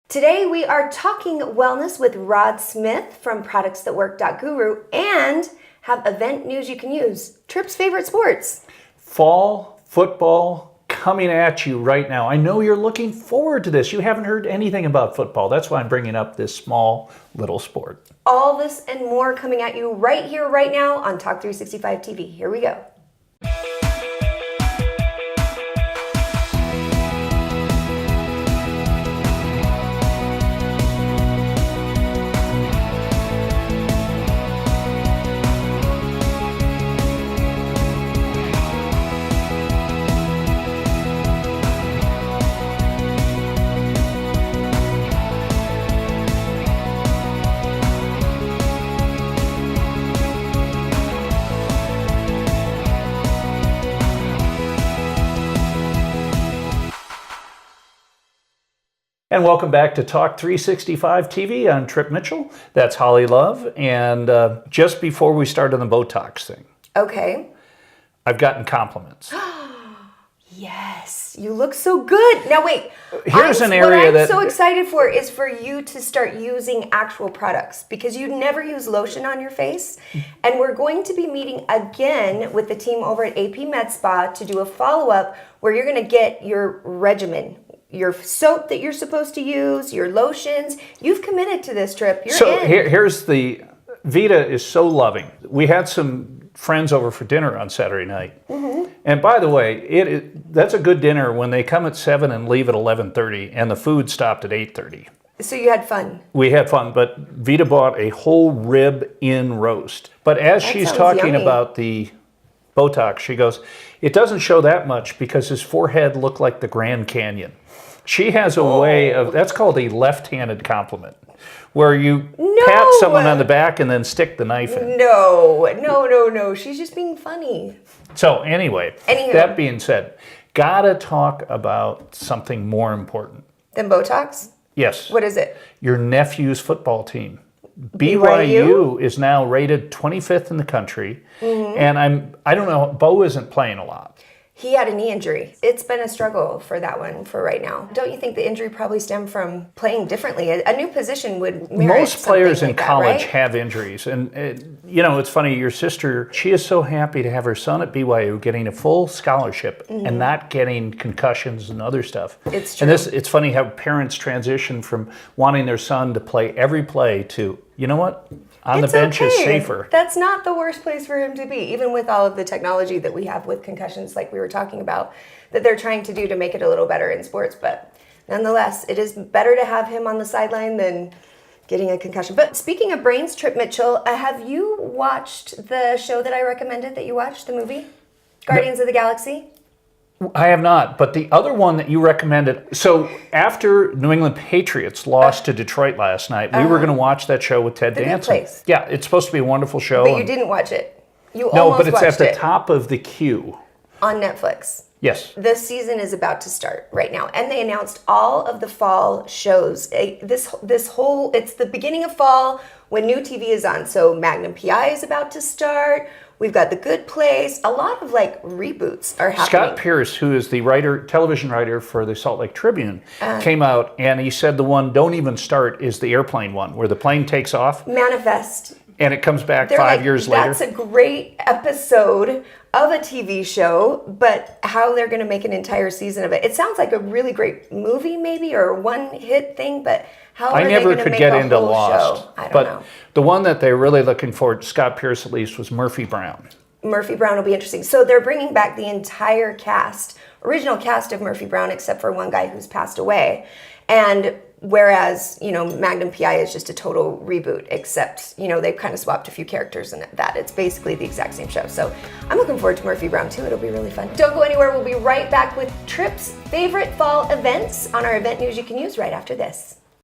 Today we are talking wellness with Rod Smith from productsthatwork.guru and have event news you can use. Tripp's favorite sports. Fall football coming at you right now. I know you're looking forward to this. You haven't heard anything about football. That's why I'm bringing up this small little sport. All this and more coming at you right here, right now on Talk 365 TV. Here we go. And welcome back to Talk 365 TV. I'm Trip Mitchell. That's Holly Love. And just before we start on the Botox thing. Okay. I've gotten compliments. Yes, you look so good. Now wait, Here's an area what I'm that so excited for is for you to start using actual products because you never use lotion on your face. And we're going to be meeting again with the team over at AP Med Spa to do a follow-up where you're going to get your regimen. Your soap that you're supposed to use, your lotions. You've committed to this trip. You're in. Here's the, Vita is so loving. We had some friends over for dinner on Saturday night. Mm-hmm. And by the way, that's a good dinner when they come at 7 and leave at 11:30 and the food stopped at 8:30. So you had fun. We had fun, but Vita bought a whole rib in roast. But as she's talking about the Botox, she goes, it doesn't show that much because his forehead looked like the Grand Canyon. She has a way of, that's called a left-handed compliment, where you pat someone on the back and then stick the knife in. No. She's just being funny. So anyway, that being said, gotta talk about something more important. Than Botox? Yes. What is it? Your nephew's football team. BYU is now rated 25th in the country, and I don't know, Bo isn't playing a lot. He had a knee injury. It's been a struggle for that one for right now. Don't you think the injury probably stemmed from playing differently? A new position would merit most players in like college that, right? have injuries. And, it's funny, your sister, she is so happy to have her son at BYU getting a full scholarship and not getting concussions and other stuff. It's true. And it's funny how parents transition from wanting their son to play every play to, you know what? On the bench is safer. That's not the worst place for him to be, even with all of the technology that we have with concussions, like we were talking about, that they're trying to do to make it a little better in sports. But nonetheless, it is better to have him on the sideline than getting a concussion. But speaking of brains, Trip Mitchell, have you watched the show that I recommended that you watched, the movie? Guardians of the Galaxy? I have not, but the other one that you recommended, so after New England Patriots lost to Detroit last night, we were going to watch that show with Ted Danson. Good Place. Yeah, it's supposed to be a wonderful show. But you didn't watch it. You no, almost but it's watched at the it. top of the queue. On Netflix. Yes. The season is about to start right now, and they announced all of the fall shows. It's the beginning of fall when new TV is on. So Magnum PI is about to start. We've got The Good Place. A lot of reboots are happening. Scott Pierce, who is the television writer for the Salt Lake Tribune, came out and he said the one, Don't Even Start, is the airplane one, where the plane takes off. Manifest. And it comes back 5 years later. That's a great episode of a TV show, but how they're going to make an entire season of it. It sounds like a really great movie maybe, or one hit thing, but how are they going to make a whole show? I don't know. The one that they're really looking for, Scott Pierce at least, was Murphy Brown. Murphy Brown will be interesting. So they're bringing back the entire original cast of Murphy Brown, except for one guy who's passed away. And whereas, Magnum PI is just a total reboot, except, they've kind of swapped a few characters in that. It's basically the exact same show. So I'm looking forward to Murphy Brown too. It'll be really fun. Don't go anywhere. We'll be right back with Trip's favorite fall events on our event news you can use right after this.